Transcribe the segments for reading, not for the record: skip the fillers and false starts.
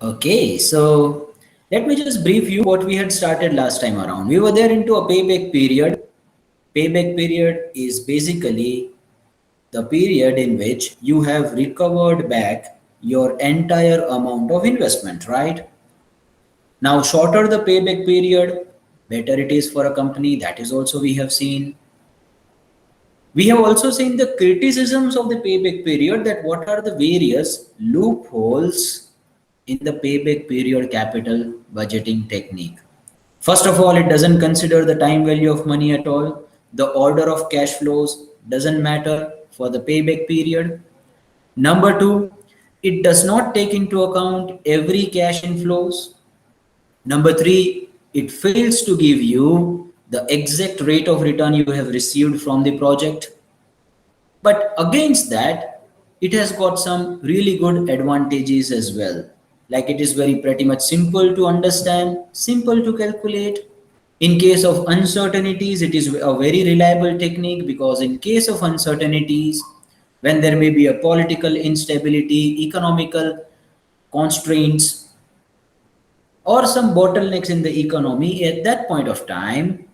Okay, so let me just brief you what we had started last time around. We were there into a payback period. Payback period is basically the period in which you have recovered back your entire amount of investment, right? Now, shorter the payback period, better it is for a company. That is also we have seen. We have also seen the criticisms of the payback period, that what are the various loopholes in the payback period capital budgeting technique. First of all, it doesn't consider the time value of money at all. The order of cash flows doesn't matter for the payback period. Number two, it does not take into account every cash inflows. Number three, it fails to give you the exact rate of return you have received from the project. But against that, it has got some really good advantages as well. Like it is very pretty much simple to understand, simple to calculate. In case of uncertainties, it is a very reliable technique, because in case of uncertainties, when there may be a political instability, economical constraints, or some bottlenecks in the economy, at that point of time,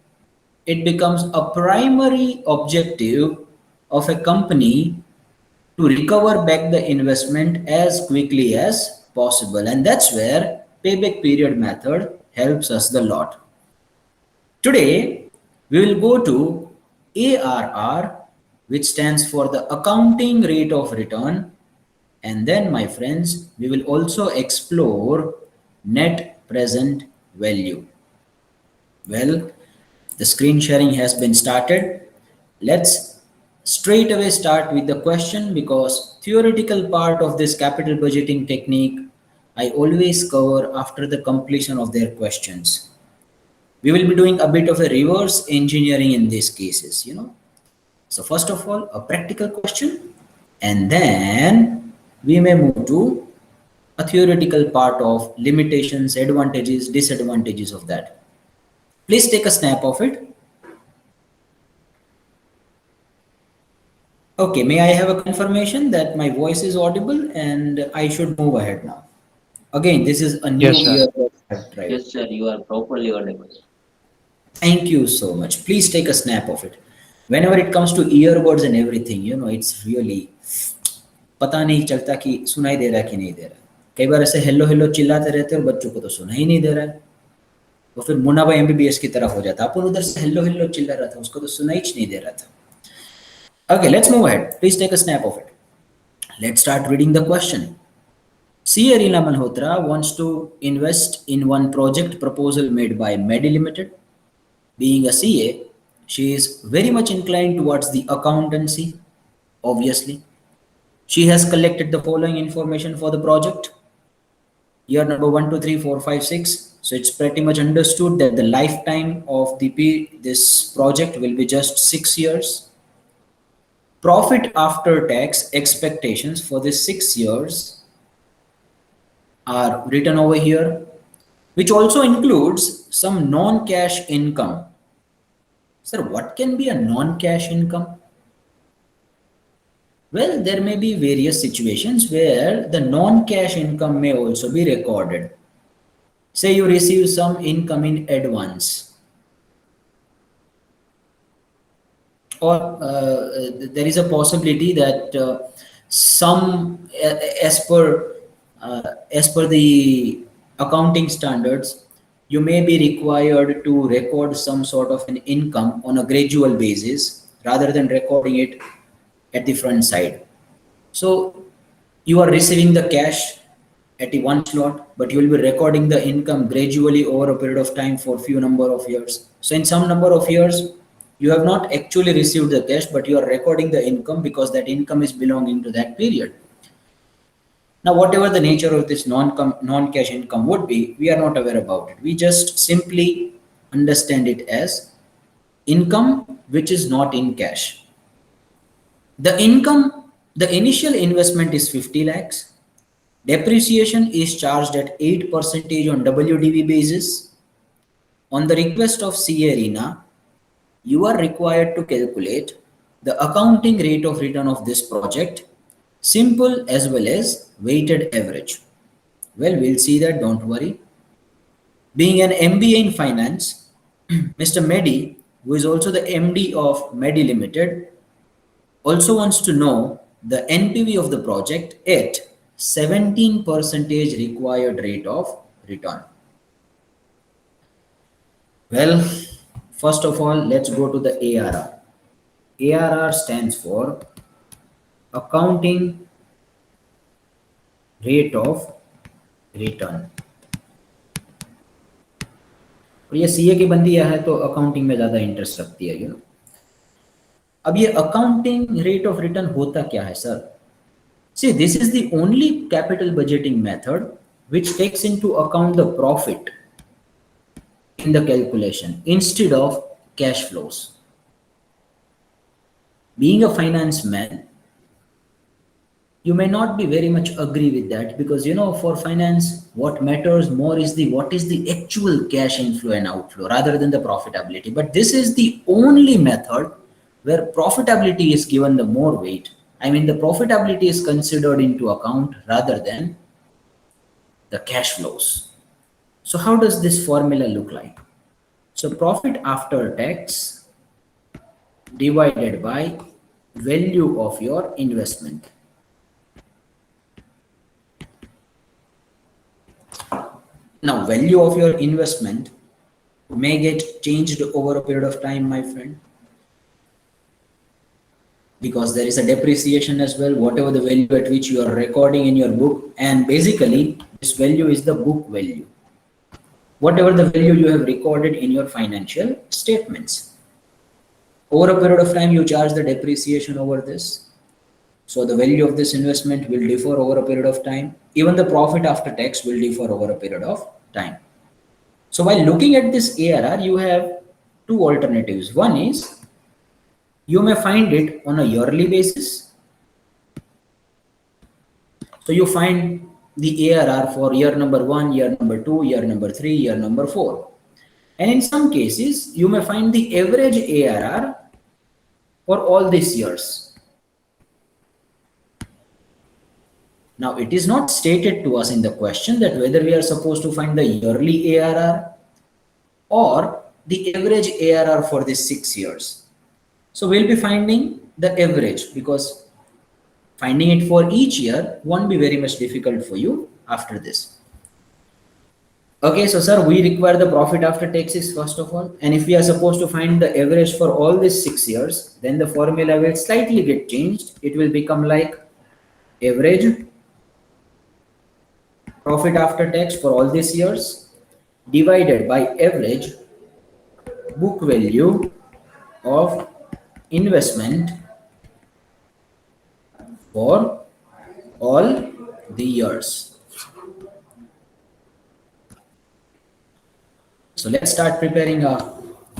it becomes a primary objective of a company to recover back the investment as quickly as possible. And that's where payback period method helps us the lot. Today, we will go to ARR, which stands for the accounting rate of return. And then, my friends, we will also explore net present value. Well, the screen sharing has been started. Let's straight away start with the question, because theoretical part of this capital budgeting technique I always cover after the completion of their questions. We will be doing a bit of a reverse engineering in these cases. So first of all, a practical question, and then we may move to a theoretical part of limitations, advantages, disadvantages of that. Please take a snap of it. Okay, may I have a confirmation that my voice is audible and I should move ahead now? Again, this is a Yes, new sir. year I've tried. Yes, sir, you are properly audible. Thank you so much. Please take a snap of it. Whenever it comes to earbuds and everything, it's really पता नहीं चलता कि सुनाई दे रहा है कि नहीं दे रहा है। कई बार ऐसे हेलो हेलो चिल्लाते रहते हैं और बच्चों को तो सुना ही नहीं दे रहा है। तो फिर मुन्ना भाई एमबीबीएस की तरह हो जाता, अपन उधर से हेलो हेलो चिल्ला रहा था, उसको तो सुनाई ही नहीं दे रहा था। Okay, let's move ahead. Please take a snap of it. Let's start reading the question. C. Arina Malhotra wants to invest in one project proposal made by Medi Limited. Being a CA, she is very much inclined towards the accountancy, obviously. She has collected the following information for the project. Year number 1, 2, 3, 4, 5, 6. So it's pretty much understood that the lifetime of this project will be just 6 years. Profit after tax expectations for this 6 years are written over here, which also includes some non-cash income. Sir, what can be a non-cash income? Well, there may be various situations where the non-cash income may also be recorded. Say you receive some income in advance, or there is a possibility that some as per the accounting standards, you may be required to record some sort of an income on a gradual basis rather than recording it at the front side. So you are receiving the cash at the one slot, but you will be recording the income gradually over a period of time for few number of years. So in some number of years, you have not actually received the cash, but you are recording the income because that income is belonging to that period. Now, whatever the nature of this non-cash income would be, we are not aware about it. We just simply understand it as income which is not in cash. The income, the initial investment is 50 lakhs. Depreciation is charged at 8% on WDV basis. On the request of CA Arena, you are required to calculate the accounting rate of return of this project, simple as well as weighted average. Well, we'll see that, don't worry. Being an MBA in finance, Mr. Medi, who is also the MD of Medi Limited, also wants to know the NPV of the project at 17% required rate of return. Well, first of all, let's go to the ARR. ARR stands for accounting rate of return. और ये CA की बंदी है तो accounting में ज़्यादा interest रखती है, अब ये अकाउंटिंग रेट ऑफ रिटर्न होता क्या है sir? See, this is the only capital budgeting method which takes into account the profit in the calculation instead of cash flows. Being a finance man, you may not be very much agree with that, because for finance what matters more is what is the actual cash inflow and outflow rather than the profitability. But this is the only method where profitability is given the more weight. I mean, the profitability is considered into account rather than the cash flows. So how does this formula look like? So profit after tax divided by value of your investment. Now, value of your investment may get changed over a period of time, my friend, because there is a depreciation as well, whatever the value at which you are recording in your book. And basically, this value is the book value, whatever the value you have recorded in your financial statements. Over a period of time, you charge the depreciation over this. So the value of this investment will differ over a period of time. Even the profit after tax will differ over a period of time. So while looking at this ARR, you have two alternatives. One is you may find it on a yearly basis. So you find the ARR for year number 1, year number 2, year number 3, year number 4. And in some cases, you may find the average ARR for all these years. Now, it is not stated to us in the question that whether we are supposed to find the yearly ARR or the average ARR for these 6 years. So we'll be finding the average, because finding it for each year won't be very much difficult for you after this. Okay, so sir, we require the profit after taxes first of all. And if we are supposed to find the average for all these 6 years, then the formula will slightly get changed. It will become like average profit after tax for all these years divided by average book value of investment for all the years. So let's start preparing a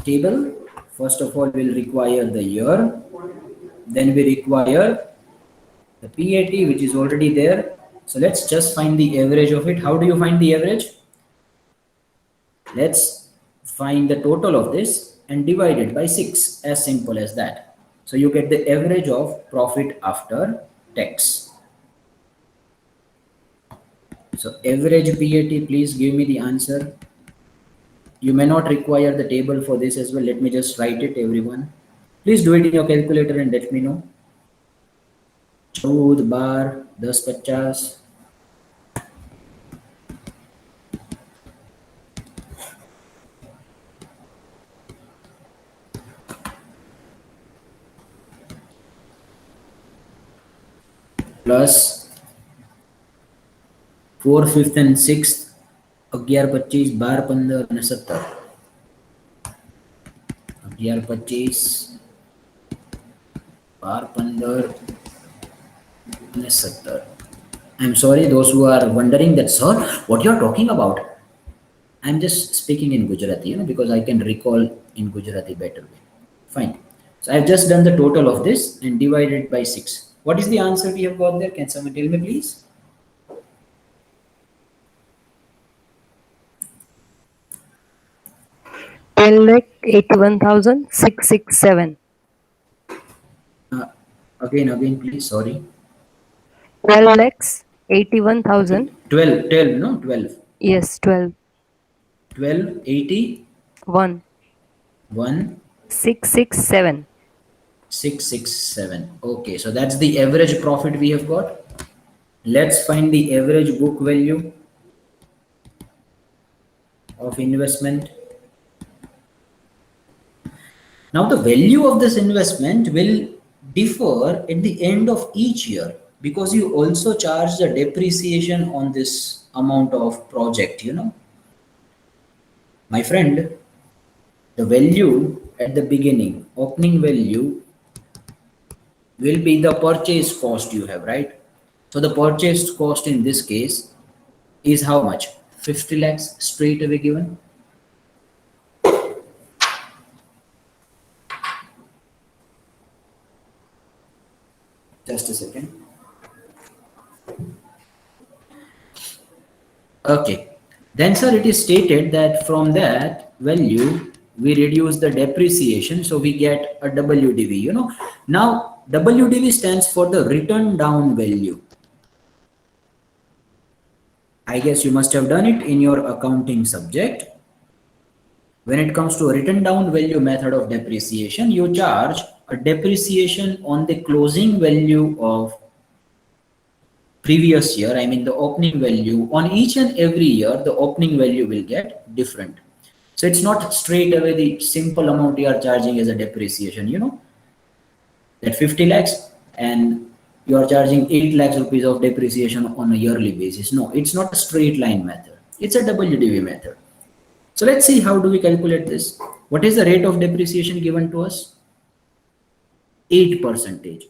table. First of all, we'll require the year. Then we require the PAT, which is already there. So let's just find the average of it. How do you find the average? Let's find the total of this and divide it by 6, as simple as that. So you get the average of profit after tax. So average PAT, please give me the answer. You may not require the table for this as well. Let me just write it, everyone. Please do it in your calculator and let me know. 14 bar 10 50 plus 4 5th and 6th 11 25 12 15 અને 17 11 25 12 15 and 17. I'm sorry, those who are wondering that, sir, what you're talking about. I'm just speaking in Gujarati, because I can recall in Gujarati better. Fine. So I've just done the total of this and divided by 6. What is the answer we have got there? Can someone tell me, please? Like 81,667. Again, please. Sorry. 12 lakhs 81,000. 12, no, 12. Yes, 12. 12, 80, 1. 1, 667. 667. Okay, so that's the average profit we have got. Let's find the average book value of investment. Now the value of this investment will differ at the end of each year because you also charge the depreciation on this amount of project, My friend, the value at the beginning, opening value, will be the purchase cost you have, right? So the purchase cost in this case is how much? 50 lakhs straight away given. Just a second. Okay. Then, sir, it is stated that from that value, we reduce the depreciation, so we get a WDV. Now WDV stands for the written down value. I guess you must have done it in your accounting subject. When it comes to a written down value method of depreciation, you charge a depreciation on the closing value of previous year. I mean the opening value. On each and every year, the opening value will get different. So it's not straight away the simple amount you are charging as a depreciation, that 50 lakhs and you are charging 8 lakhs rupees of depreciation on a yearly basis. No, it's not a straight line method. It's a WDV method. So let's see how do we calculate this. What is the rate of depreciation given to us? 8%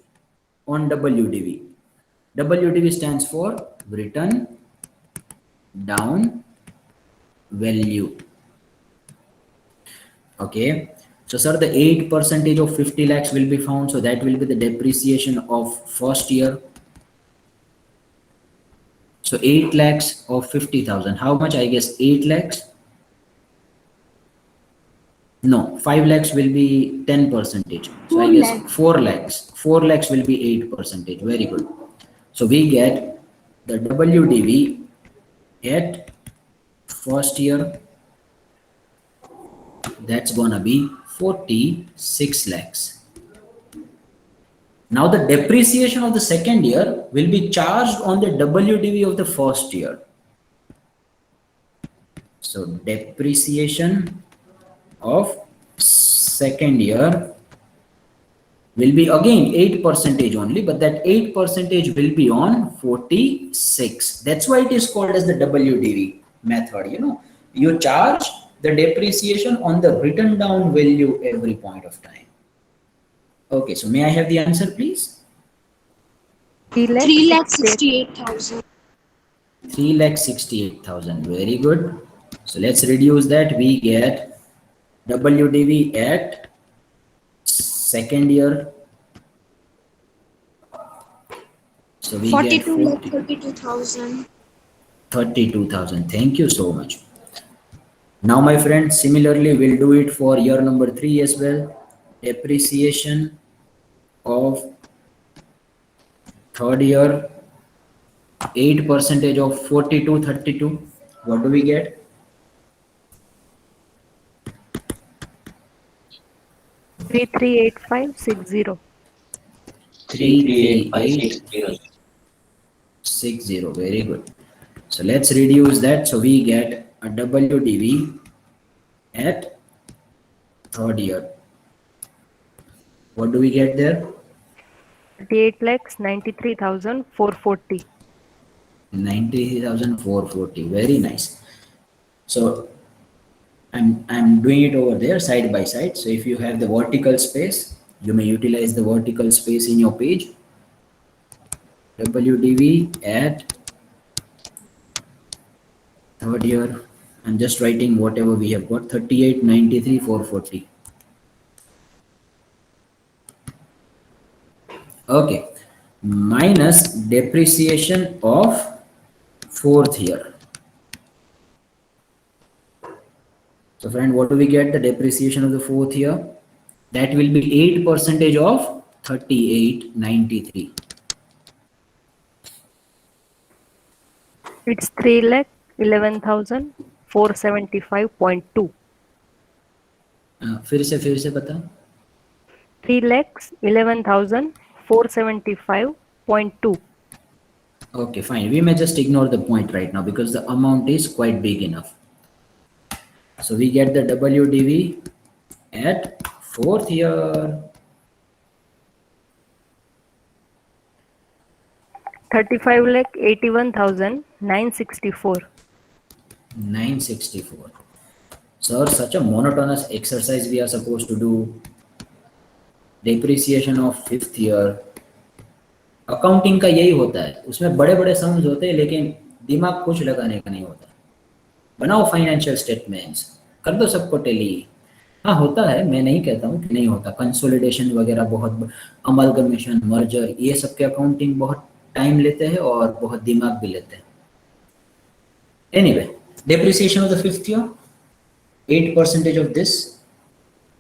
on WDV. WDV stands for written down value. Okay. So sir, the 8% of 50 lakhs will be found. So that will be the depreciation of first year. So 8 lakhs of 50,000. How much? I guess 8 lakhs. No, 5 lakhs will be 10%. So I guess 4 lakhs. 4 lakhs will be 8%. Very good. So we get the WDV at first year. That's gonna be 46 lakhs. Now the depreciation of the second year will be charged on the WDV of the first year. So depreciation of second year will be again 8% only, but that 8% will be on 46. That's why it is called as the WDV method. You charge the depreciation on the written down value every point of time. Okay, so may I have the answer, please? 3,68,000. 3,68,000. Very good. So let's reduce that. We get WDV at second year. So we get 32,32,000. 32,000. Thank you so much. Now, my friends, similarly, we'll do it for year number 3 as well. Depreciation of third year, 8% of 4232. What do we get? 338560. 33860. Very good. So let's reduce that. So we get a WDV at third year. What do we get there? 38,93,440. 90,440. Very nice. So I'm doing it over there side by side. So if you have the vertical space, you may utilize the vertical space in your page. WDV at third year. I'm just writing whatever we have got. 38,93,440. Okay. Minus depreciation of fourth year. So friend, what do we get? The depreciation of the fourth year? That will be 8% of 3893. It's 3,11,475.2. फिर से बता. 3,11,475.2. Okay, fine. We may just ignore the point right now because the amount is quite big enough. So we get the WDV at fourth year. 35,81,964. 964. Sir, such a monotonous exercise we are supposed to do. Depreciation of fifth year. Accounting का यही होता है, उसमें बड़े बड़े sums होते हैं लेकिन दिमाग कुछ लगाने का नहीं होता. बनाओ फाइनेंशियल स्टेटमेंट्स, कर दो सबको टेली. हाँ होता है, मैं नहीं कहता हूँ कि नहीं होता. कंसोलिडेशन वगैरह बहुत, अमलगमेशन, मर्जर, ये सब के अकाउंटिंग बहुत टाइम लेते हैं और बहुत दिमाग भी लेते हैं. Anyway, depreciation of the fifth year, 8% of this.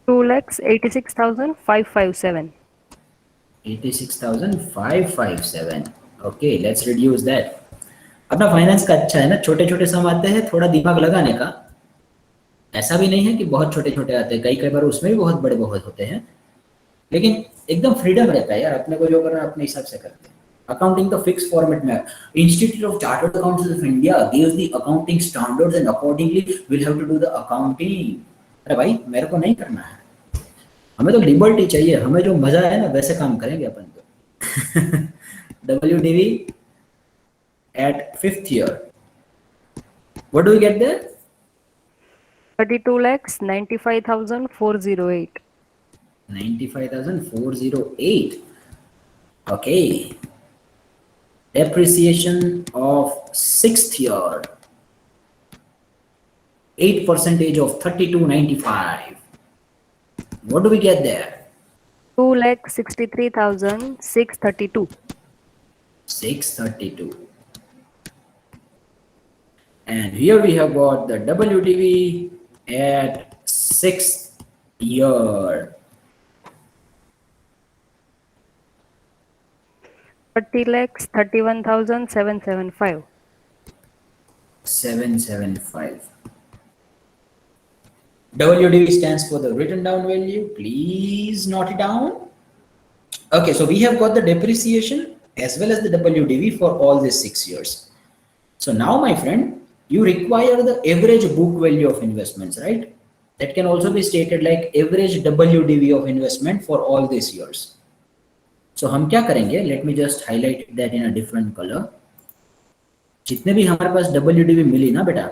2,86,557. 86,557. Okay, let's reduce that. अपना फाइनेंस का अच्छा है ना, छोटे छोटे सम आते हैं, थोड़ा दिमाग लगाने का. ऐसा भी नहीं है कि बहुत छोटे छोटे आते हैं, कई कई बार उसमें भी बहुत बड़े बहुत होते हैं, लेकिन एकदम फ्रीडम रहता है यार, अपने को जो करना है अपने हिसाब से करते हैं. अकाउंटिंग तो फिक्स फॉर्मेट में. Institute of chartered accountants of India gives the accounting standards and accordingly will have to do the accounting. अरे भाई मेरे को नहीं करना है, हमें तो लिबर्टी चाहिए, हमें जो मजा है ना वैसे काम करेंगे अपन तो. WDV at fifth year. What do we get there? 32,95,408. 95,408. Okay. Depreciation of sixth year. 8% of 3295. What do we get there? 2,63,632. 632. And here we have got the WDV at sixth year. 30,31,775. 775. WDV stands for the written down value. Please note it down. Okay, so we have got the depreciation as well as the WDV for all these 6 years. So now, my friend, you require the average book value of investments, right? That can also be stated like average WDV of investment for all these years. So हम क्या करेंगे? Let me just highlight that in a different color. जितने भी हमारे पास WDV मिली ना बेटा,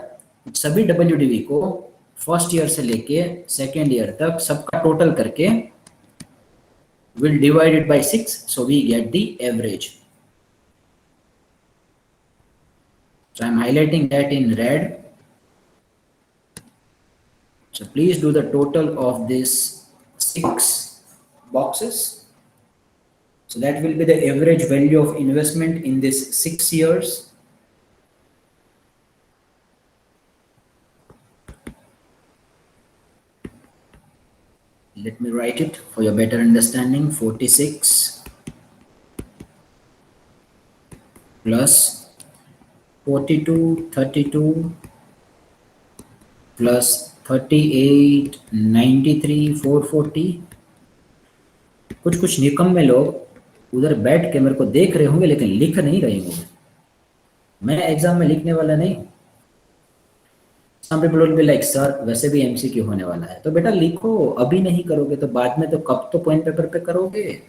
सभी WDV को फर्स्ट ईयर से लेके सेकेंड ईयर तक सबका टोटल करके we'll divide it by 6, so we get the average. So I'm highlighting that in red. So please do the total of these 6 boxes. So that will be the average value of investment in this 6 years. Let me write it for your better understanding. 46 plus 42, 32 plus 38, 93, 440. कुछ कुछ निकम्मे लोग उधर बैठ के मेरे को देख रहे होंगे लेकिन लिख नहीं रहे होंगे. मैं एग्जाम में लिखने वाला नहीं. Some people will be like, sir, वैसे भी MCQ होने वाला है. तो बेटा लिखो, अभी नहीं करोगे तो बाद में तो कब तो पॉइंट पेपर पे करोगे.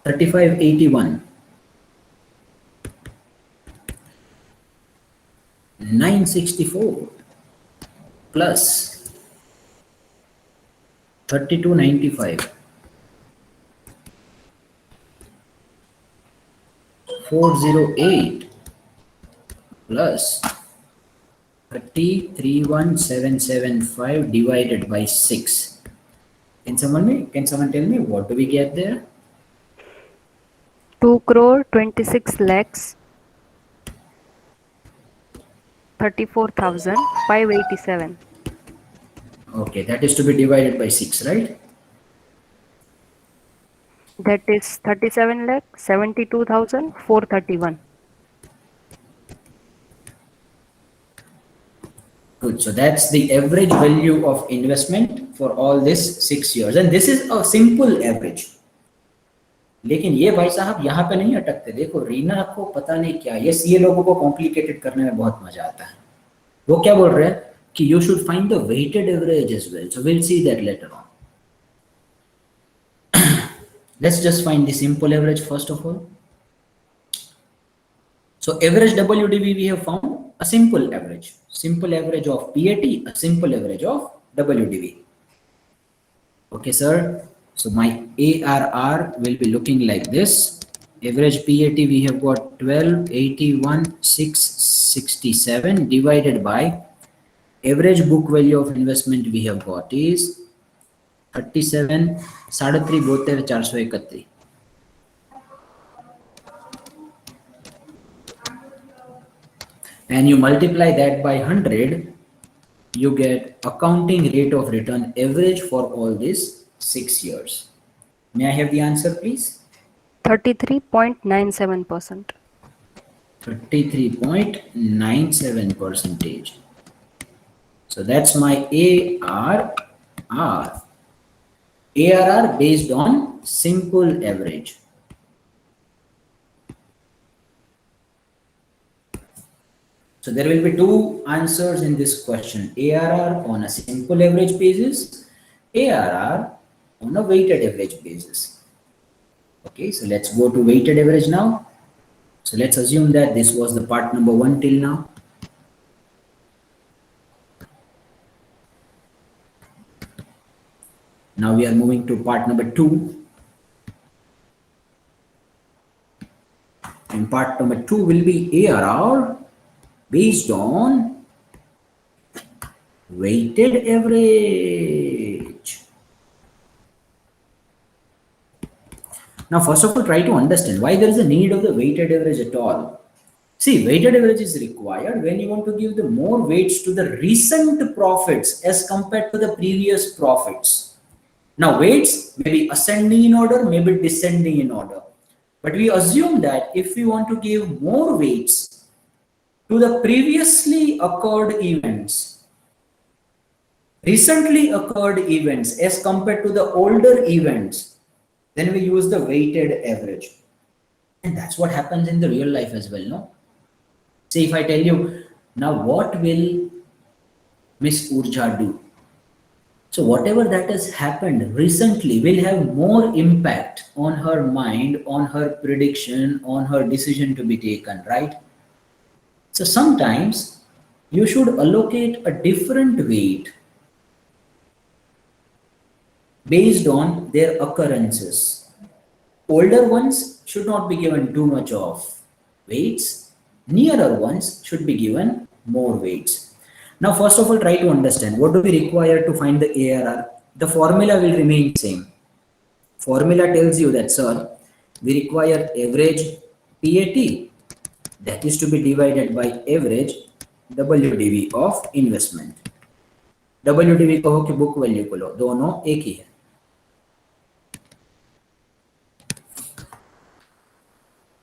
3581, 964 plus 3295, 408 plus 331775 divided by 6. Can someone tell me what do we get there? 2,26,34,587. Okay, that is to be divided by 6, right? That is 37,72,431. Good. So that's the average value of investment for all this 6 years. And this is a simple average. लेकिन ये भाई साहब यहाँ पे नहीं अटकते. देखो रीना को पता नहीं क्या, ये लोगों को कॉम्प्लिकेटेड करने में बहुत मजा आता है. वो क्या बोल रहे हैं कि you should find the weighted average as well. So we'll see that later on. Let's just find the simple average first of all. So average WDV we have found a simple average of PAT, a simple average of WDV. Okay, sir. So my ARR will be looking like this. Average PAT we have got 1281,667 divided by average book value of investment we have got is 37 3.72 431. And you multiply that by 100, you get accounting rate of return average for all these 6 years. May I have the answer, please? 33.97%. 33.97%. So that's my ARR. ARR based on simple average. So there will be two answers in this question. ARR on a simple average basis, ARR on a weighted average basis. Okay, so let's go to weighted average now. So let's assume that this was the part number 1 till now. Now we are moving to part number 2. And part number 2 will be ARR based on weighted average. Now, first of all, try to understand why there is a need of the weighted average at all. See, weighted average is required when you want to give the more weights to the recent profits as compared to the previous profits. Now, weights may be ascending in order, maybe descending in order. But we assume that if we want to give more weights to the previously occurred events, recently occurred events as compared to the older events, then we use the weighted average. And that's what happens in the real life as well, no? Say if I tell you, now what will Miss Urja do? So whatever that has happened recently will have more impact on her mind, on her prediction, on her decision to be taken, right? So sometimes you should allocate a different weight based on their occurrences. Older ones should not be given too much of weights. Nearer ones should be given more weights. Now, first of all, try to understand what do we require to find the ARR. The formula will remain same. Formula tells you that, sir, we require average PAT, that is to be divided by average WDV of investment. WDV कहो कि book value को लो, दोनों एक ही है.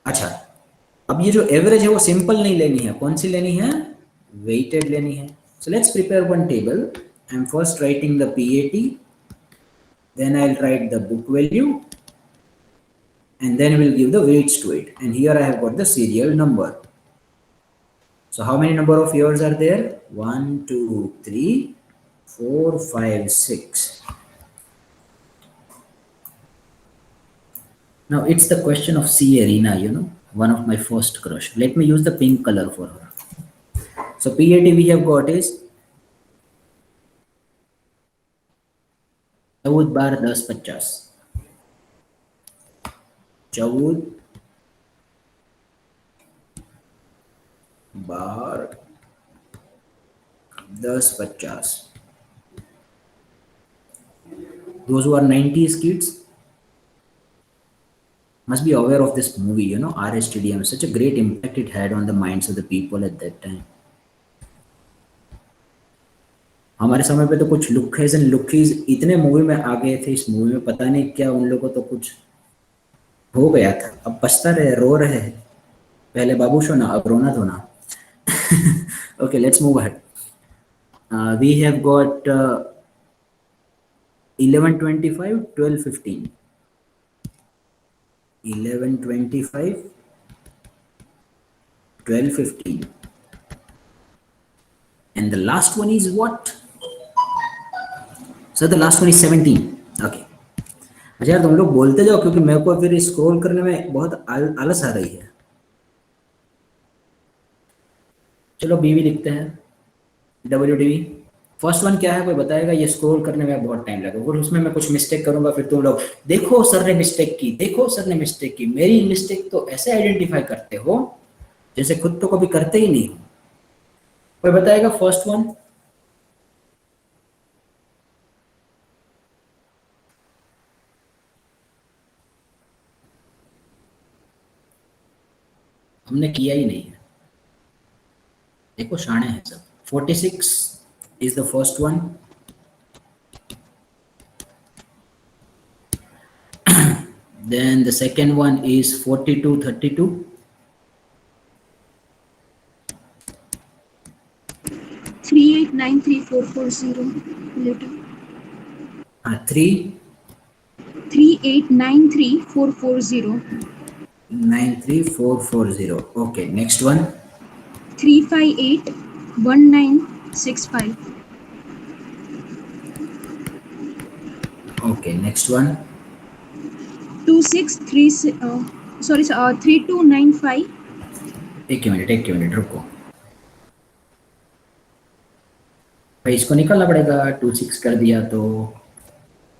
अच्छा, अब ये जो एवरेज है वो सिंपल नहीं लेनी है, कौन सी लेनी है? वेटेड लेनी है. So let's prepare one table. I'm first writing the PAT, then I'll write the book value, and then we'll give the weights to it. And here I have got the serial number. So how many number of years are there? 1, 2, 3, 4, 5, 6. Now it's the question of C. Arena, you know, one of my first crush. Let me use the pink color for her. So PAT we have got is 14 bar 10 50. 14 bar 10 50. Those who are 90s kids must be aware of this movie, you know, RSTDM. Such a great impact it had on the minds of the people at that time. हमारे समय पे तो कुछ लुक्कीज and लुक्कीज इतने movie में आ गए थे, इस मूवी में पता नहीं क्या उन लोगों को तो कुछ हो गया था. अब पछता रहे, रो रहे हैं. पहले बाबू शोना, अब रोना धोना. Okay, let's move ahead. We have got 1125, 1215. 1125, 1215. And the last one is what? So the last one is 17. Okay. अच्छा यार तुम लोग बोलते जाओ क्योंकि मेरे को फिर स्क्रॉल करने में बहुत आलस आ रही है. चलो बीवी लिखते हैं. WDV. फर्स्ट वन क्या है कोई बताएगा? ये स्क्रॉल करने में बहुत टाइम लगेगा. अगर उसमें मैं कुछ मिस्टेक करूंगा फिर तुम लोग देखो सर ने मिस्टेक की, देखो सर ने मिस्टेक की. मेरी मिस्टेक तो ऐसे आइडेंटिफाई करते हो जैसे खुद तो कभी करते ही नहीं. कोई बताएगा फर्स्ट वन? हमने किया ही नहीं है. देखो शाणे है सब. 46 is the first one. Then the second one is 4232. 3893440 later. 3 3893440 93440. Okay, next one. 3581965. Okay, next one. 3295. एक मिनट रुको भाई, इसको निकालना पड़ेगा. 26 कर दिया तो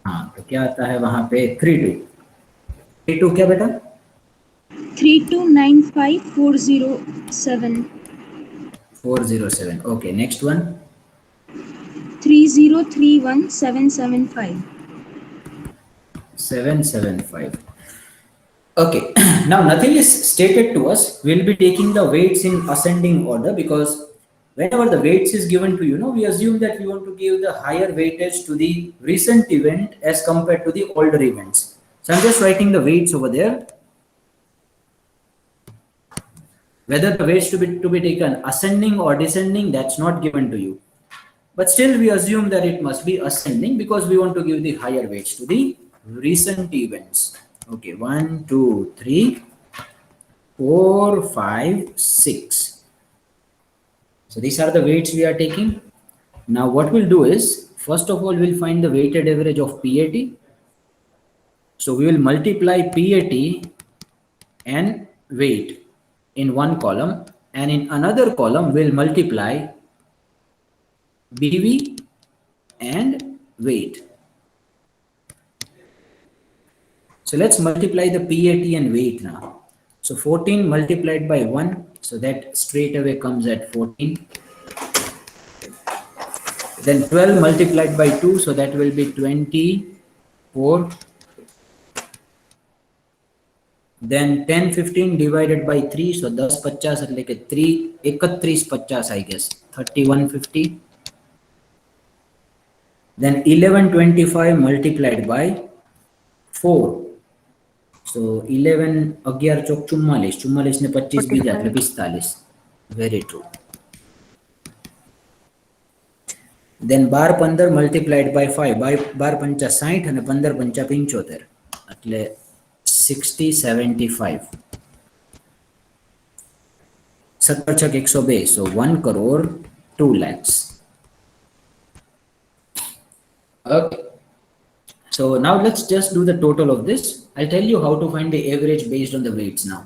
हाँ, तो क्या आता है वहां पे? 32 क्या बेटा? 3295407. 407. Okay, next one. 3031775. 775. Okay, now nothing is stated to us. We'll be taking the weights in ascending order because whenever the weights is given to we assume that we want to give the higher weightage to the recent event as compared to the older events. So I'm just writing the weights over there. Whether the weights to be taken ascending or descending, that's not given to you. But still we assume that it must be ascending because we want to give the higher weights to the recent events. Okay, 1, 2, 3, 4, 5, 6. So these are the weights we are taking. Now what we'll do is, first of all, we'll find the weighted average of PAT. So we will multiply PAT and weight in one column, and in another column we'll multiply BV and weight. So let's multiply the PAT and weight now. So 14 multiplied by 1, so that straight away comes at 14. Then 12 multiplied by 2, so that will be 24. Then 10, 15 divided by 3, so 10, 50, એટલે કે 3, 31, 50, I guess, 3150. Then 11, 25 multiplied by 4. So 11, 11 ચોક 44, 44 ને 25 બીજા એટલે 45. Very true. Then 12, 15 multiplied by 5, 12, 5, 60 અને 15, 5, 75 એટલે 60, 75. 17 છક 102, so 1 crore 2 lakhs. Okay. So now let's just do the total of this. I'll tell you how to find the average based on the weights now.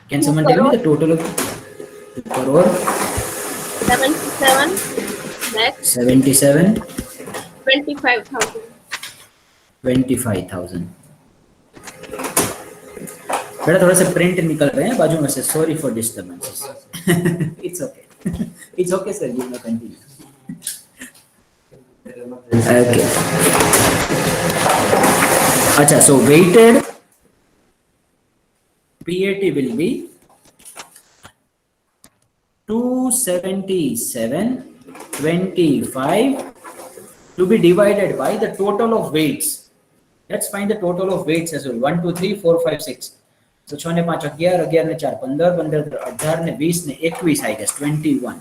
Can someone tell me the total of 2 crore 77 lakhs 77 25,000. 25,000. बेटा थोड़ा सा print निकल रहे हैं बाजू में से. Sorry for disturbances. It's okay. It's okay sir, you may continue. Okay. Acha, so weighted PAT will be 277.25 to be divided by the total of weights. Let's find the total of weights as well. 1, 2, 3, 4, 5, 6. So 6 ને 5 11, 11 ને 4 15, 15 18 ને 20 ને 21, I guess 21.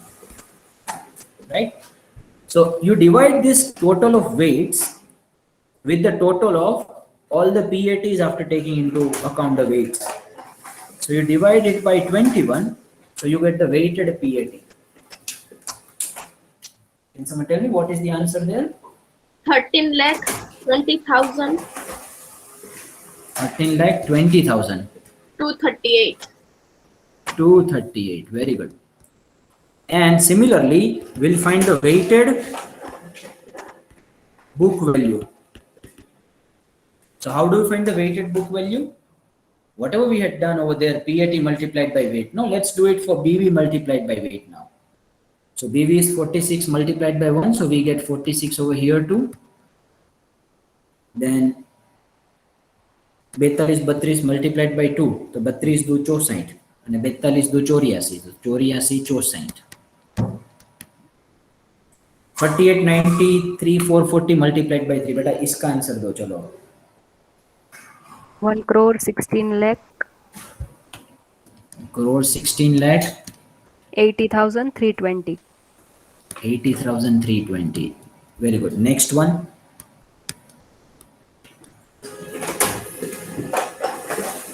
Right? So you divide this total of weights with the total of all the PATs after taking into account the weights. So you divide it by 21, so you get the weighted PAT. Can someone tell me what is the answer there? 13 lakh 20,000 13 lakh 20,000. 238. 238. Very good. And similarly, we'll find the weighted book value. So how do we find the weighted book value? Whatever we had done over there, PAT multiplied by weight. No, let's do it for BV multiplied by weight now. So BV is 46 multiplied by 1, so we get 46 over here too. Then 42 32 multiplied by 2, तो 32 दो 64 અને 42 दो 84, तो 84 64. 48 93 440 multiplied by 3. बेटा इसका answer दो चलो. 1 crore 16 lakh Crore 16 lakh 80,320. 80,320. Very good. Next one.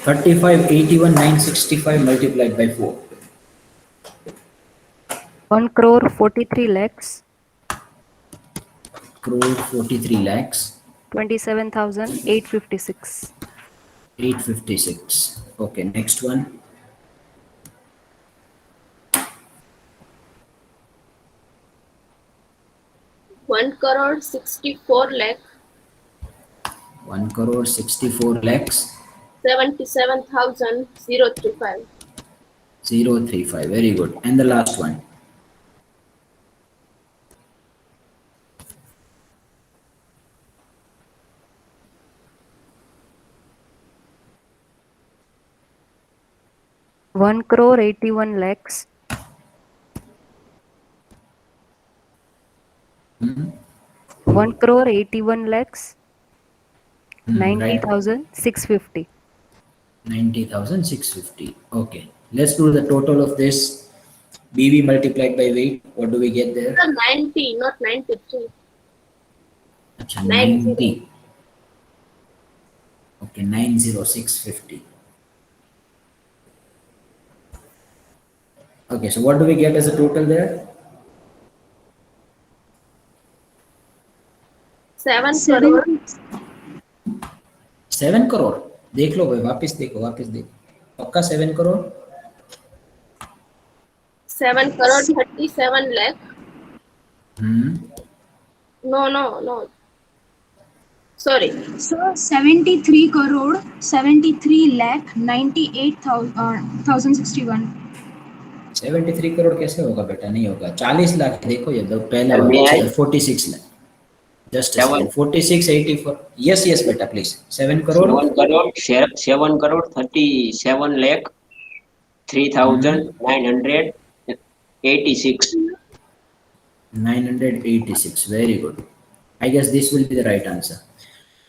35 81 965 multiplied by 4. 1 crore 43 lakhs Crore 43 lakhs 27,856. 856. Okay, next one. 1 crore 64 lakh 1 crore 64 lakhs 77,035. 035. Very good. And the last one. 1 crore 81 lakhs Hmm? 1 crore 81 lakhs Right. 90,650. 90,650. Okay. Let's do the total of this. BV multiplied by weight. What do we get there? 90, not 93. Acha, 90. 90. Okay, 90650. Okay, so what do we get as a total there? 7 7 crore 7 crore. देख लो भाई, वापस देखो पक्का 7 crore. 7 crore 37 lakh. No. Sorry. So 73 crore 73 lakh 98,061. 73 crore कैसे होगा बेटा? नहीं होगा. 40 लाख. देखो ये दो पहला May वाला I? 46 lakh. Just a Seven. second. 46 84. Yes बेटा please. 7 crore 7 crore 37 lakh 3,986. 986. Very good. I guess this will be the right answer.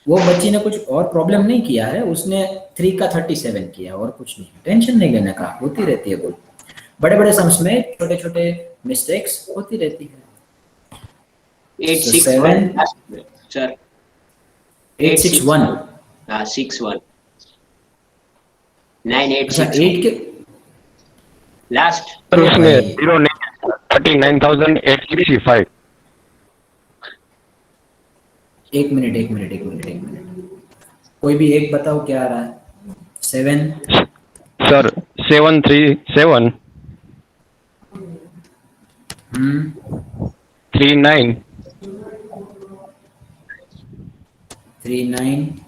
वो बच्ची ने कुछ और प्रॉब्लम नहीं किया है, उसने 3 का 37 किया और कुछ नहीं. टेंशन नहीं लेने का, होती रहती है. कुछ बड़े बड़े सम्स में छोटे छोटे मिस्टेक्स होती रहती है. 861. Sir. 861. 61. अच्छा 986. 8 के Last. सर उसमें 0 नहीं 39,865. एक मिनट. कोई भी एक बताओ क्या आ रहा है? 7 sir 737 39 39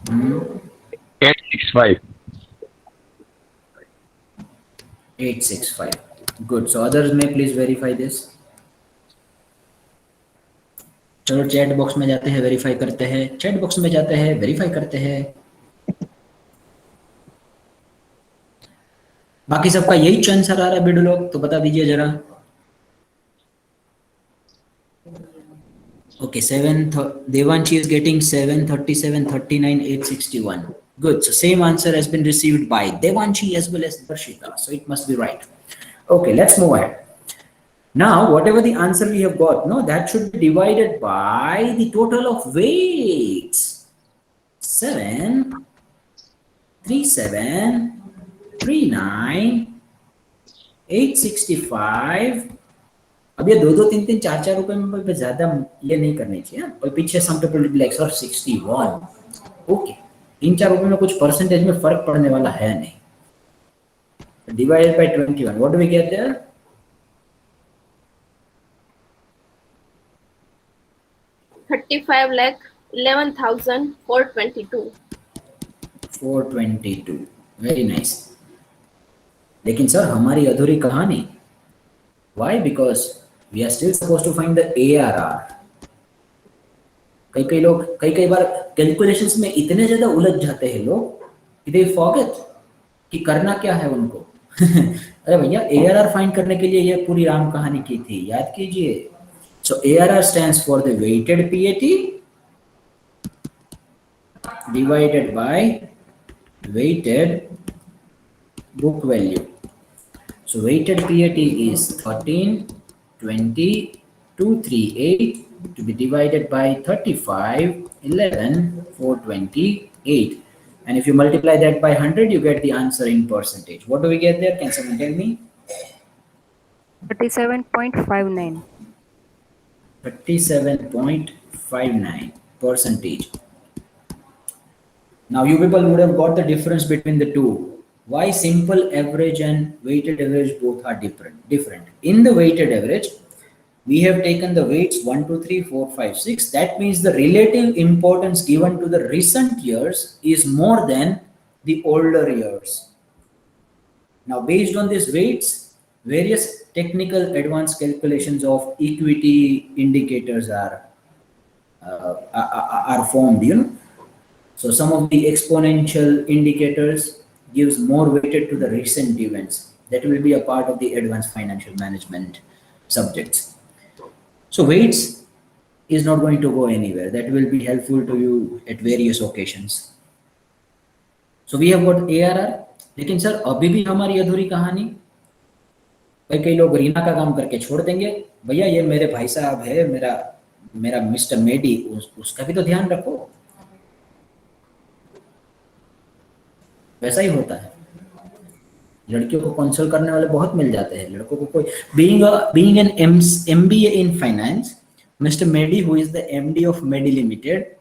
865. 865. Good. So others may please verify this. चलो चैट बॉक्स में जाते हैं, वेरीफाई करते हैं. चैट बॉक्स में जाते हैं, वेरीफाई करते हैं. बाकी सबका यही आंसर आ रहा है बेडू लोग, तो बता दीजिए जरा. Okay, Devanshi is getting 737 39 861. Good. So same answer has been received by Devanshi as well as Darshita. So it must be right. Okay, let's move ahead. Now, whatever the answer we have got, no, that should be divided by the total of weights. 7, 3, 7, 3, 9, 865. अब ये 2, 2, 3, 3, 4, 4 रुपए में पे ज्यादा ये नहीं करनी चाहिए। पर पीछे some people will be like sir 61. Okay, 3, 4 रुपए में कुछ परसेंटेज में फर्क पड़ने वाला है नहीं। Divided by 21. What do we get there? 35 lakh 11,422. 422. Very nice. लेकिन सर हमारी अधूरी कहानी। Why? Because we are still supposed to find the ARR. कई लोग कई बार कैलकुलेशंस में इतने ज्यादा उलझ जाते हैं लोग कि they forget कि करना क्या है उनको। अरे भैया ARR फाइंड करने के लिए ये पूरी राम कहानी की थी, याद कीजिए। So ARR stands for the weighted PAT divided by weighted book value. So weighted PAT is 13, 20, 238 to be divided by 35, 11, 428. And if you multiply that by 100, you get the answer in percentage. What do we get there? Can someone tell me? 37.59. 37.59 percentage. Now you people would have got the difference between the two. Why simple average and weighted average both are different. In the weighted average, we have taken the weights 1, 2, 3, 4, 5, 6. That means the relative importance given to the recent years is more than the older years. Now based on these weights, various technical advanced calculations of equity indicators are formed, you know. So some of the exponential indicators gives more weighted to the recent events. That will be a part of the advanced financial management subjects. So weights is not going to go anywhere. That will be helpful to you at various occasions. So we have got ARR. लेकिन sir अभी भी हमारी अधूरी कहानी। कई लोग रीना का काम करके छोड़ देंगे। भैया ये मेरे भाई साहब है, मेरा मिस्टर मेडी, उसका भी तो ध्यान रखो। वैसा ही होता है। लड़कियों को कंसल्ट करने वाले बहुत मिल जाते हैं, लड़कों को कोई being an MBA in finance, Mr. Medi, who is the MD of Medi Limited,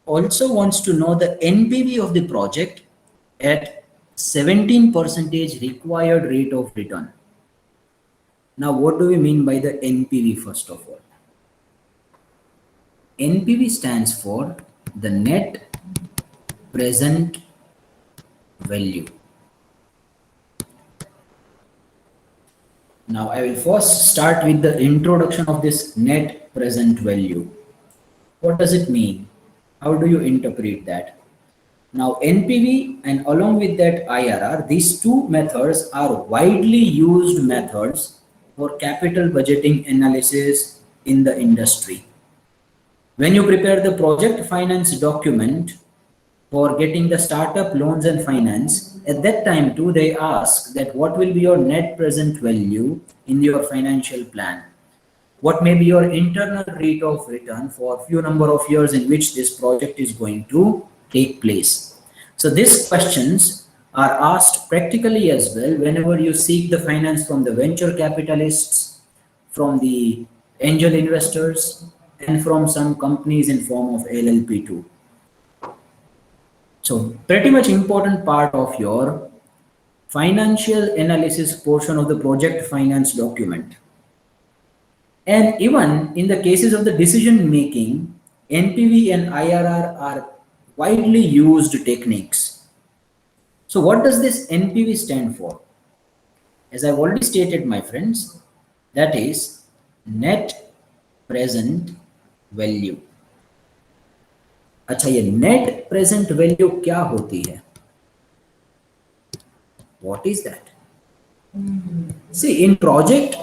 also wants to know the NPV of the project at 17% required rate of return. Now, what do we mean by the NPV first of all? NPV stands for the net present value. Now I will first start with the introduction of this net present value. What does it mean? How do you interpret that? Now NPV and along with that IRR, these two methods are widely used methods for capital budgeting analysis in the industry. When you prepare the project finance document for getting the startup loans and finance, at that time too they ask that what will be your net present value in your financial plan? What may be your internal rate of return for few number of years in which this project is going to take place? So these questions are asked practically as well whenever you seek the finance from the venture capitalists, from the angel investors, and from some companies in form of LLP too. So pretty much important part of your financial analysis portion of the project finance document. And even in the cases of the decision making, NPV and IRR are widely used techniques. So what does this NPV stand for? As I've already stated, my friends, that is net present value. अच्छा, ये net present value क्या होती है? What is that? See, in project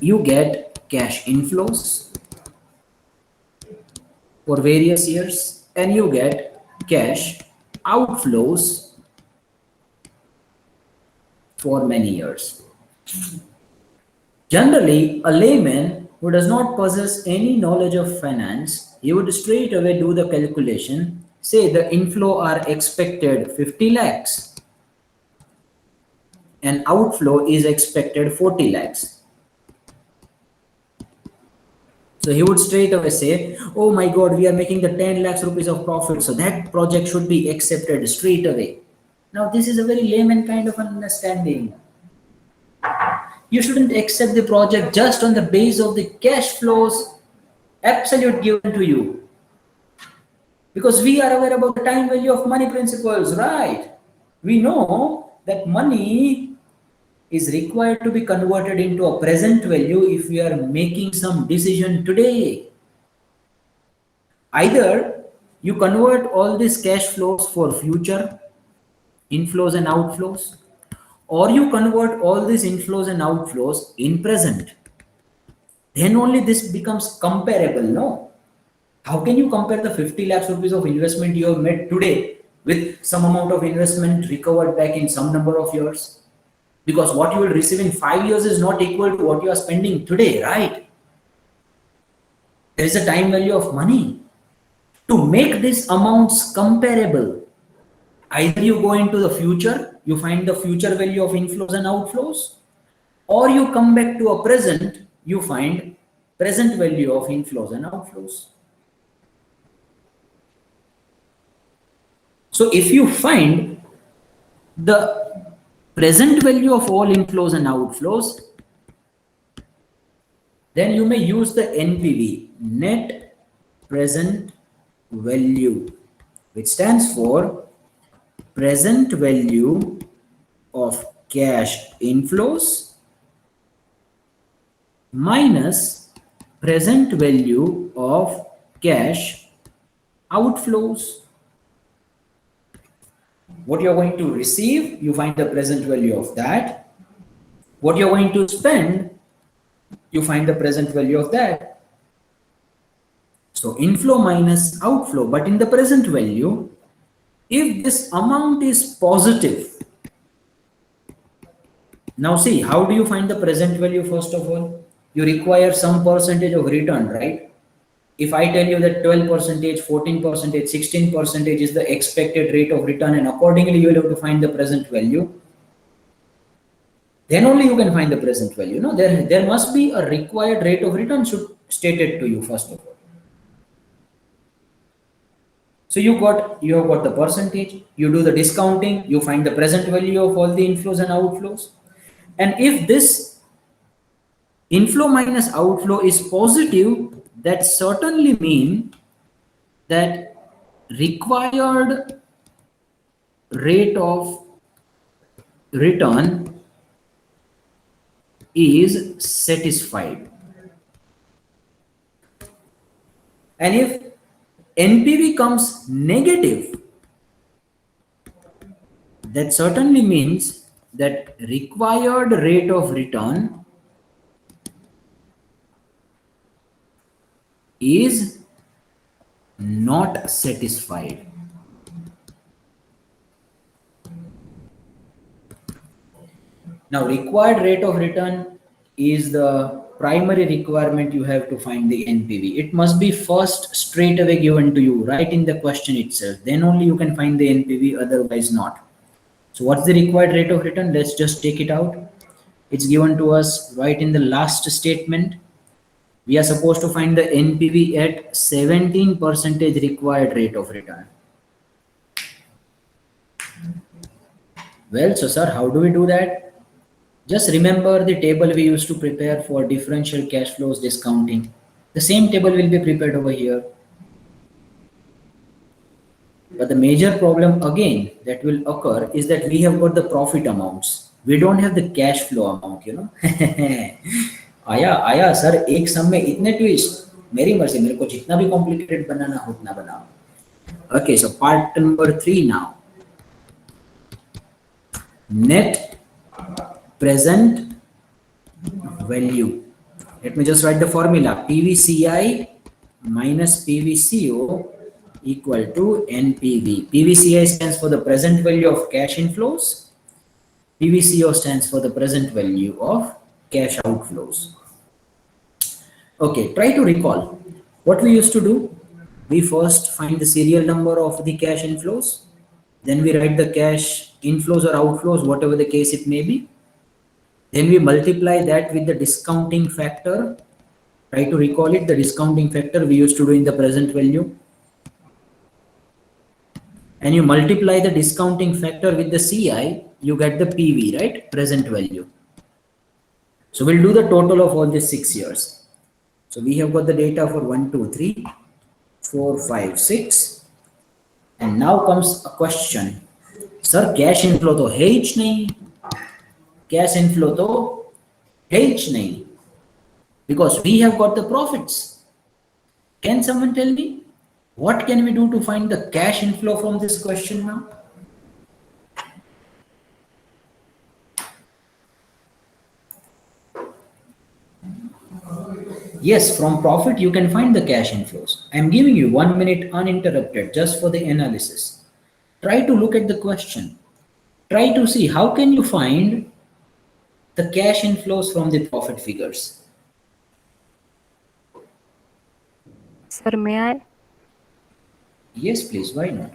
you get cash inflows for various years and you get cash outflows for many years. Generally, a layman who does not possess any knowledge of finance, he would straight away do the calculation, say the inflow are expected 50 lakhs and outflow is expected 40 lakhs. So he would straight away say, oh my God, we are making the 10 lakhs rupees of profit. So that project should be accepted straight away. Now this is a very layman kind of understanding. You shouldn't accept the project just on the base of the cash flows absolute given to you. Because we are aware about the time value of money principles, right? We know that money is required to be converted into a present value if we are making some decision today. Either you convert all these cash flows for future inflows and outflows, or you convert all these inflows and outflows in present. Then only this becomes comparable, no? How can you compare the 50 lakhs rupees of investment you have made today with some amount of investment recovered back in some number of years? Because what you will receive in 5 years is not equal to what you are spending today, right? There is a time value of money. To make these amounts comparable, either you go into the future, you find the future value of inflows and outflows, or you come back to a present, you find present value of inflows and outflows. So if you find the present value of all inflows and outflows, then you may use the NPV, net present value, which stands for present value of cash inflows minus present value of cash outflows. What you're going to receive, you find the present value of that. What you're going to spend, you find the present value of that. So inflow minus outflow, but in the present value, if this amount is positive, now see, how do you find the present value first of all? You require some percentage of return, right? If I tell you that 12%, 14%, 16% is the expected rate of return, and accordingly you will have to find the present value, then only you can find the present value. No, there must be a required rate of return should stated to you first of all. So you have got the percentage, you do the discounting, you find the present value of all the inflows and outflows. And if this inflow minus outflow is positive, that certainly means that required rate of return is satisfied. And if NPV comes negative, that certainly means that required rate of return is not satisfied. Now, required rate of return is the primary requirement you have to find the NPV. It must be first straight away given to you right in the question itself. Then only you can find the NPV, otherwise not. So what's the required rate of return? Let's just take it out. It's given to us right in the last statement. We are supposed to find the NPV at 17% required rate of return. Well, so sir, how do we do that? Just remember the table we used to prepare for differential cash flows discounting. The same table will be prepared over here. But the major problem again that will occur is that we have got the profit amounts. We don't have the cash flow amount, you know. आया sir एक सम में इतने twist, मेरी मर्जी, मेरे को जितना भी कॉम्प्लिकेटेड बनाना हो उतना बनाओ. Okay, so part number 3 now. Net present value. Let me just write the formula. PVCI minus PVCO equal to NPV. PVCI stands for the present value of cash inflows. PVCO stands for the present value of cash outflows. Okay, try to recall what we used to do. We first find the serial number of the cash inflows, then we write the cash inflows or outflows, whatever the case it may be. Then we multiply that with the discounting factor. Try to recall it, the discounting factor we used to do in the present value. And you multiply the discounting factor with the CI, you get the PV, right? Present value. So we'll do the total of all these 6 years. So we have got the data for 1, 2, 3, 4, 5, 6. And now comes a question. Sir, cash inflow तो है ही नहीं. Cash inflow तो है ही नहीं. Because we have got the profits. Can someone tell me what can we do to find the cash inflow from this question now? Yes, from profit you can find the cash inflows. I am giving you 1 minute uninterrupted just for the analysis. Try to look at the question. Try to see how can you find the cash inflows from the profit figures. Sir, may I? Yes, please, why not?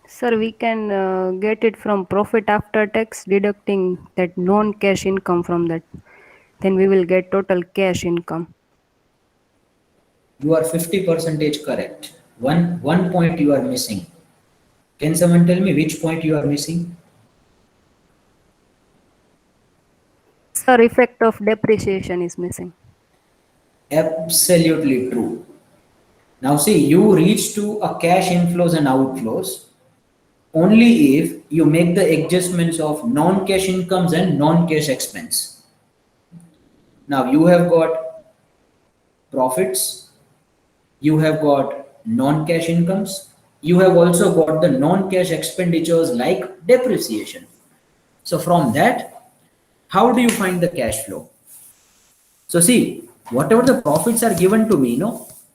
Sir, we can get it from profit after tax, deducting that non-cash income from that. Then we will get total cash income. You are 50% correct. One point you are missing. Can someone tell me which point you are missing? Sir, effect of depreciation is missing. Absolutely true. Now see, you reach to a cash inflows and outflows only if you make the adjustments of non-cash incomes and non-cash expense. Now you have got profits, you have got non-cash incomes, you have also got the non-cash expenditures like depreciation. So from that, how do you find the cash flow? So see, whatever the profits are given to me,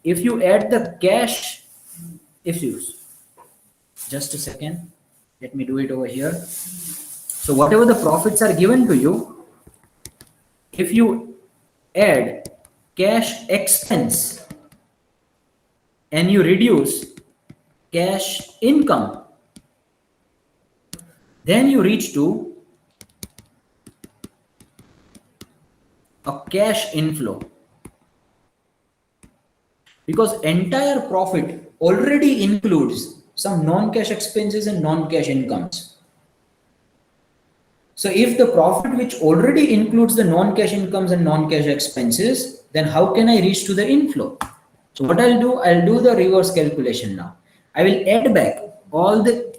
if you add the cash, just a second, let me do it over here. So whatever the profits are given to you, if you add cash expense and you reduce cash income, then you reach to a cash inflow. Because entire profit already includes some non-cash expenses and non-cash incomes. So if the profit which already includes the non-cash incomes and non-cash expenses, then how can I reach to the inflow? So what I'll do the reverse calculation now. I will add back all the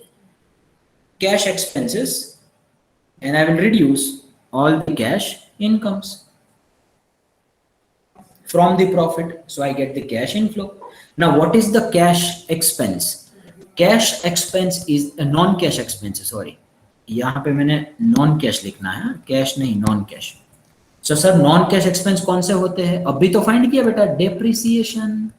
cash expenses and I will reduce all the cash incomes from the profit. So I get the cash inflow. Now what is the cash expense? Cash expense is a non-cash expense, sorry. यहाँ पे मैंने non cash लिखना है, cash नहीं, non cash. So sir non cash expense कौन से होते हैं? अभी तो फाइंड किया बेटा, depreciation.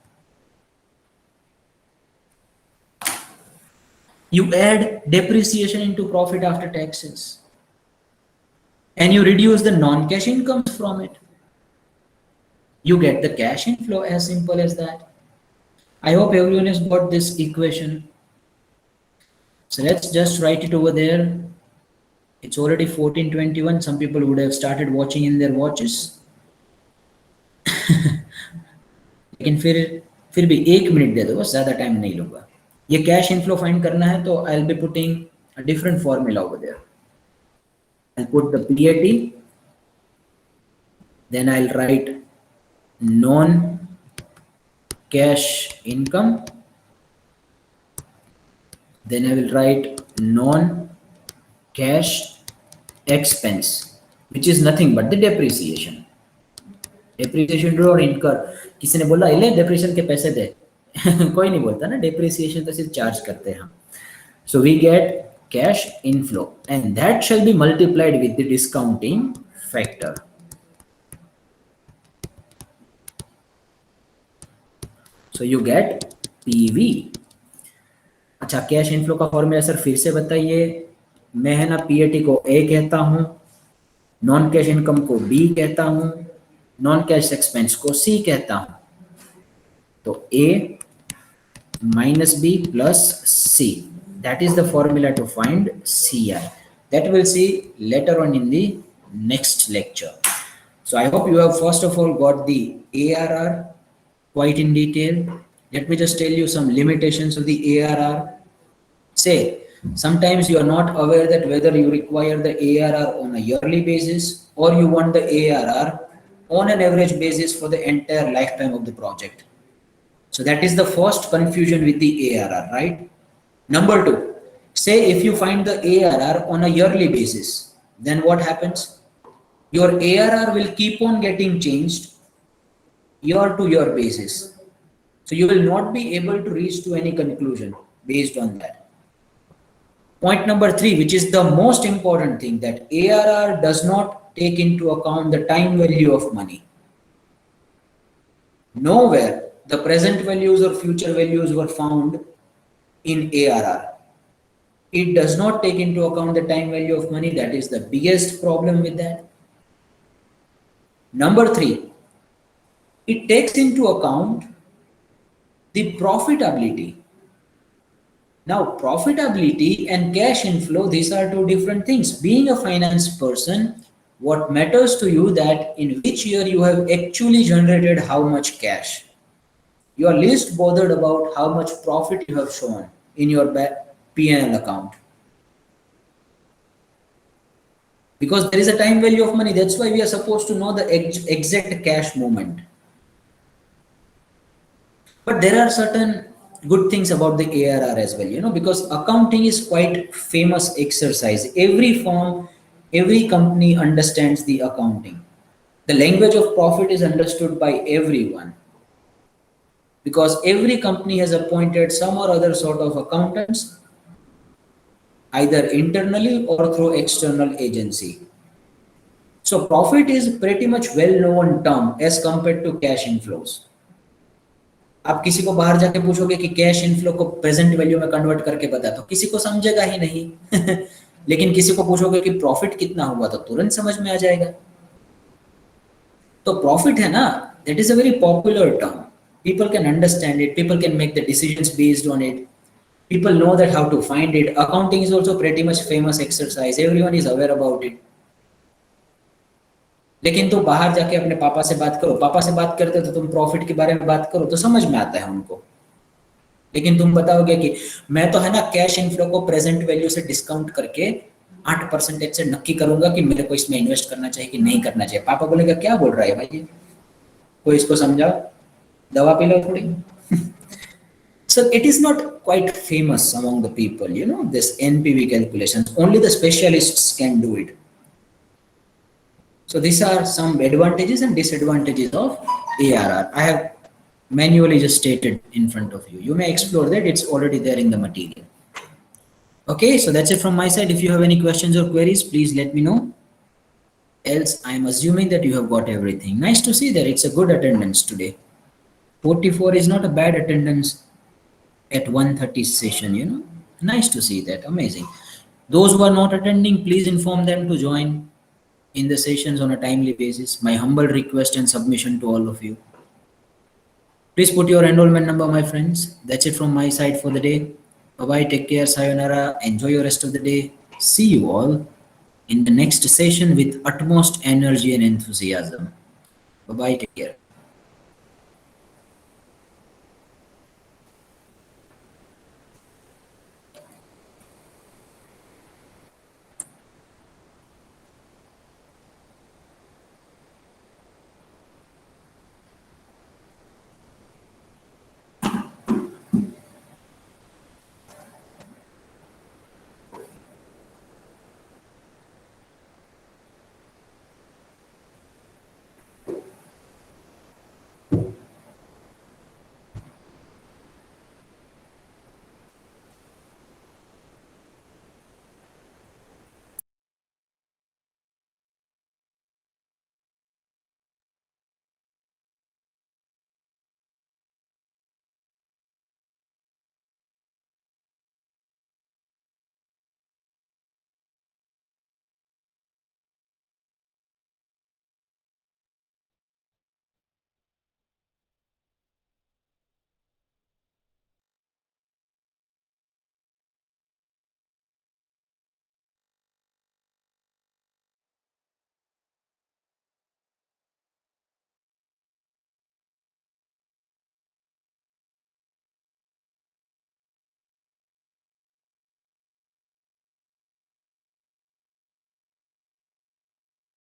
You add depreciation into profit after taxes and you reduce the non-cash incomes from it. You get the cash inflow, as simple as that. I hope everyone has got this equation. So let's just write it over there. It's already 14:21. Some people would have started watching in their watches. लेकिन फिर भी 1 minute दे दो, बस ज़्यादा time नहीं लूँगा. ये cash inflow find करना है तो I'll be putting a different formula over there. I'll put the PAT, then I'll write non-cash income, then I will write non-cash expense, which is nothing but the depreciation. Depreciation or incur. किसी ने बोला इले depreciation के पैसे दे. कोई नहीं बोलता ना, depreciation तो सिर्फ चार्ज करते हैं हम. So we get cash inflow and that shall be multiplied with the discounting factor. So you get PV, अच्छा, कैश इनफ्लो का फॉर्मूला सर फिर से बताइए। मैं है ना पीएटी को ए कहता हूँ, नॉन कैश इनकम को बी कहता हूँ, नॉन कैश एक्सपेंस को सी कहता हूँ। तो ए minus b plus c, that is the formula to find CI. That we'll see later on in the next lecture. So I hope you have first of all got the ARR quite in detail. Let me just tell you some limitations of the ARR. Say sometimes you are not aware that whether you require the ARR on a yearly basis or you want the ARR on an average basis for the entire lifetime of the project. So that is the first confusion with the ARR, right? Number two, say if you find the ARR on a yearly basis, then what happens? Your ARR will keep on getting changed year to year basis. So you will not be able to reach to any conclusion based on that. Point number three, which is the most important thing, that ARR does not take into account the time value of money. Nowhere the present values or future values were found in ARR. It does not take into account the time value of money. That is the biggest problem with that. Number three, it takes into account the profitability. Now, profitability and cash inflow, these are two different things. Being a finance person, what matters to you that in which year you have actually generated how much cash. You are least bothered about how much profit you have shown in your P&L account. Because there is a time value of money. That's why we are supposed to know the exact cash movement. But there are certain good things about the ARR as well, because accounting is quite famous exercise. Every firm, every company understands the accounting. The language of profit is understood by everyone, because every company has appointed some or other sort of accountants, either internally or through external agency. So profit is pretty much well-known term as compared to cash inflows. आप किसी को बाहर जाके पूछोगे कि cash inflow को present value में convert करके बता, तो किसी को समझेगा ही नहीं लेकिन किसी को पूछोगे कि प्रॉफिट कितना हुआ तो तुरंत समझ में आ जाएगा. तो प्रॉफिट है ना, that is a very popular term. People can understand it. People can make the decisions based on it. People know that how to find it. Accounting is also pretty much famous exercise. Everyone is aware about it. लेकिन तो बाहर जाके अपने पापा से बात करो, पापा से बात करते तो तुम प्रॉफिट के बारे में बात करो तो समझ में आता है उनको. लेकिन तुम बताओगे कि मैं तो है ना कैश इनफ्लो को प्रेजेंट वैल्यू से डिस्काउंट करके 8% से नक्की करूंगा कि मेरे को इसमें इन्वेस्ट करना चाहिए कि नहीं करना चाहिए. पापा बोलेगा क्या बोल रहा है भाई ये, कोई इसको समझाओ, दवा पी लो थोड़ी. So it is not quite famous among the people, this NPV calculations. Only the specialists can do it. So these are some advantages and disadvantages of ARR. I have manually just stated in front of you. You may explore that. It's already there in the material. Okay, so that's it from my side. If you have any questions or queries, please let me know. Else, I'm assuming that you have got everything. Nice to see that. It's a good attendance today. 44 is not a bad attendance at 1:30 session, Nice to see that. Amazing. Those who are not attending, please inform them to join in the sessions on a timely basis. My humble request and submission to all of you. Please put your enrollment number, my friends. That's it from my side for the day. Bye-bye. Take care. Sayonara. Enjoy your rest of the day. See you all in the next session with utmost energy and enthusiasm. Bye-bye. Take care.